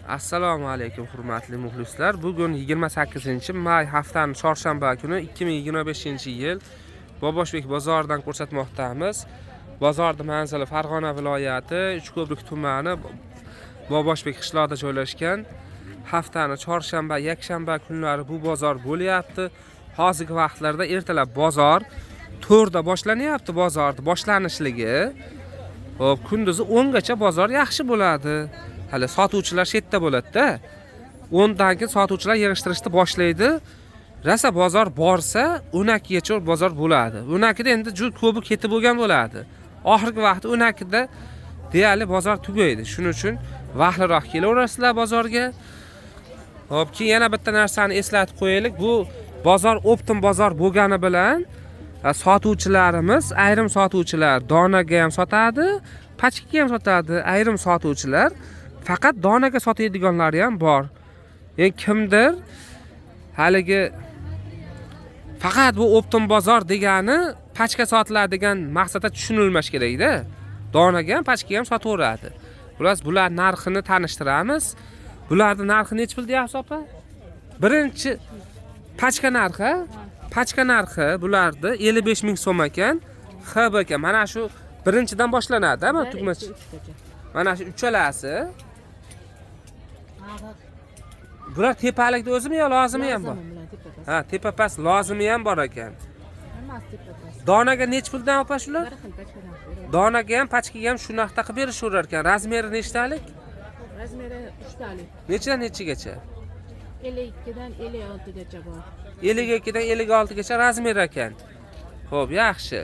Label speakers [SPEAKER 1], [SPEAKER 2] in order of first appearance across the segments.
[SPEAKER 1] Assalomu alaykum hurmatli muxlislar. Bugun 28-may haftaning chorshanba kuni 2025-yil Boboshbek bozoridan ko'rsatmoqdamiz. Bozorning manzili Farg'ona viloyati, Uchko'prik tumani, Boboshbek qishlog'ida joylashgan. Haftaning chorshanba, yakshanba kunlari bu bozor bo'lyapti. Hozirgi vaqtlarda ertalab bozor 4 da boshlanyapti bozorning boshlanishligi. Hop, kunduzi 10 gacha bozor yaxshi bo'ladi. Hali sotuvchilar chetda bo'ladi-da. 10 dan keyin sotuvchilar yig'ishtirishni boshlaydi. Rasa bozor borsa 12 gacha bozor bo'ladi. 12 da endi juda ko'pi ketib bo'lgan bo'ladi. Oxirgi vaqt 12 da deyarli bozor tugaydi. Shuning uchun vaqtliroq kelaverasizlar bozorga. Hop, keyin yana bitta narsani eslatib qo'yaylik. Bu bozor optim bozor bo'lgani bilan sotuvchilarimiz, ayrim sotuvchilar donaga ham sotadi, pachkaga ham sotadi. Ayrim sotuvchilar faqat donaga sotadiganlari ham bor. Yani kimdir haligi faqat bu optim bozor degani pachka sotiladi degan maqsadda tushunilmash kerak-da. Donaga ham, pachkaga ham sotaveradi. Bular narxini tanishtiramiz. Bularning narxi necha pul deyapsiz opa? Birinchi pachka narxi, bularda 55 ming so'm ekan. HB ekan. Mana shu birinchidan boshlanadi, ama tugmach. Mana shu uchalasi. Bular tepalikda o'zimi yo lozimi ham bor? Ha, tepa past lozimi ham bor ekan. Donaga necha puldan opa shular? Donaga ham, pachkaga ham shunaqta qilib berishaverar ekan. Razmeri nechtalik?
[SPEAKER 2] Razmeri 3 talik.
[SPEAKER 1] Nechadan nechigacha?
[SPEAKER 2] 52 dan 56 gacha bor.
[SPEAKER 1] 52 dan 56 gacha razmer ekan. Xo'p, yaxshi.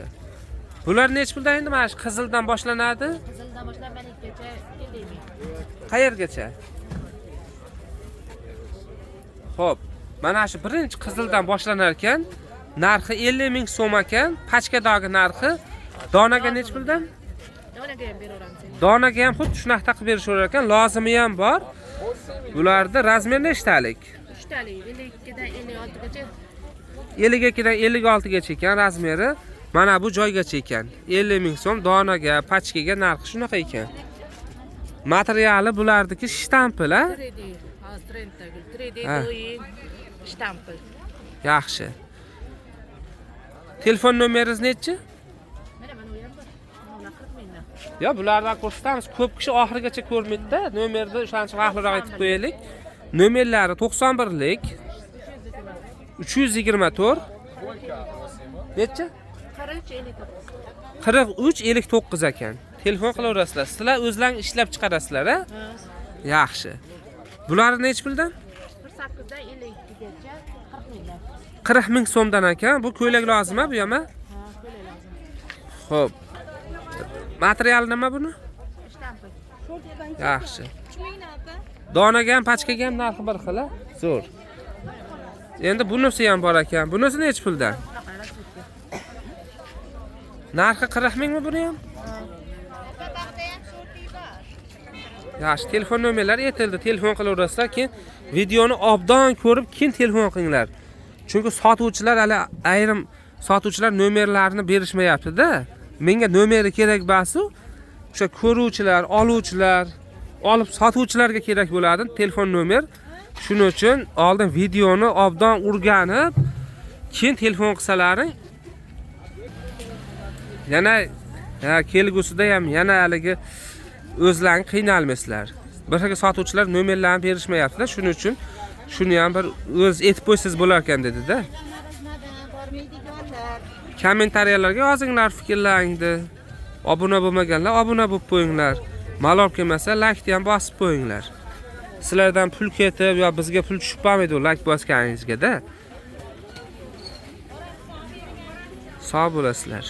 [SPEAKER 1] Bular necha puldan endi? Mana shu qizildan boshlanadi.
[SPEAKER 2] Qizildan boshlab malikgacha 50 ming.
[SPEAKER 1] Qayergacha? Xo'p, mana shu birinchi qizildan boshlanar ekan, narxi 50 ming so'm ekan. Pachkadagi narxi donaga necha puldan?
[SPEAKER 2] Donaga ham beraveramiz.
[SPEAKER 1] Donaga ham xuddi shunaqa qilib berishaverar ekan, lozimi ham bor. Bularda razmer nechtalik?
[SPEAKER 2] 3 talik, 52 dan 56 gacha.
[SPEAKER 1] 52 dan 56 gacha ekan razmeri. Mana bu joygacha ekan. 50 ming so'm donaga, pachkaga narxi shunaqa ekan. Materiali bulardagi shtampil, ha?
[SPEAKER 2] 3D, hozir trenddagi 3D do'yin shtampil.
[SPEAKER 1] Yaxshi. Telefon nomeringiz nechi?
[SPEAKER 2] Mana u ham bor. 40 mingdan.
[SPEAKER 1] Yo, bulardan ko'rsatamiz. Ko'p kishi oxirigacha ko'rmaydi-da. Nomerni o'shancha vaqtliroq aytib qo'yaylik. Nomerlari 91lik 324 necha? 4359 ekan. Telefon qilaverasizlar. Sizlar o'zlaringiz ishlab chiqarasizlar, ha? Yaxshi. Bularni necha puldan?
[SPEAKER 2] 48 dan 52 gacha 40 mingdan.
[SPEAKER 1] 40 ming so'mdan ekan. Bu ko'ylak lozimmi bu ham?
[SPEAKER 2] Ha, ko'ylak lozim.
[SPEAKER 1] Xo'p. Material nima buni?
[SPEAKER 2] Shtampil.
[SPEAKER 1] Yaxshi. Donaga ham, pachkaga ham narxi bir xil, zo'r. Endi bunisi ham bor ekan. Bunisi necha puldan? Narxi 40 mingmi buni ham? Yaxshi, telefon nomerlari aytildi. Telefon qilaverasizlar, keyin videoni obdan ko'rib, keyin telefon qilinglar. Chunki sotuvchilar hali ayrim sotuvchilar nomerlarini berishmayapti-da. Menga nomeri kerak bo'lsa, o'sha ko'ruvchilar, oluvchilar, olib sotuvchilarga kerak bo'ladi telefon nomer. Shuning uchun oldin videoni obdan o'rganib, keyin telefon qilsalaring, yana kelgusida ham yana haligi o'zlaring qiynalmaysizlar. Bir xil sotuvchilar nomerlarini berishmayapti-da, shuning uchun shuni ham bir o'z aytib qo'ysiz bo'lar ekan dedi-da. Kommentariyalarga yozinglar fikrlaringni. Obuna bo'lmaganlar obuna bo'lib qo'yinglar. Malol kelmasa like ham bosib qo'yinglar. Sizlardan pul ketib yo bizga pul tushib qolmaydi like bosganingizga-da. Sog' bo'lasizlar.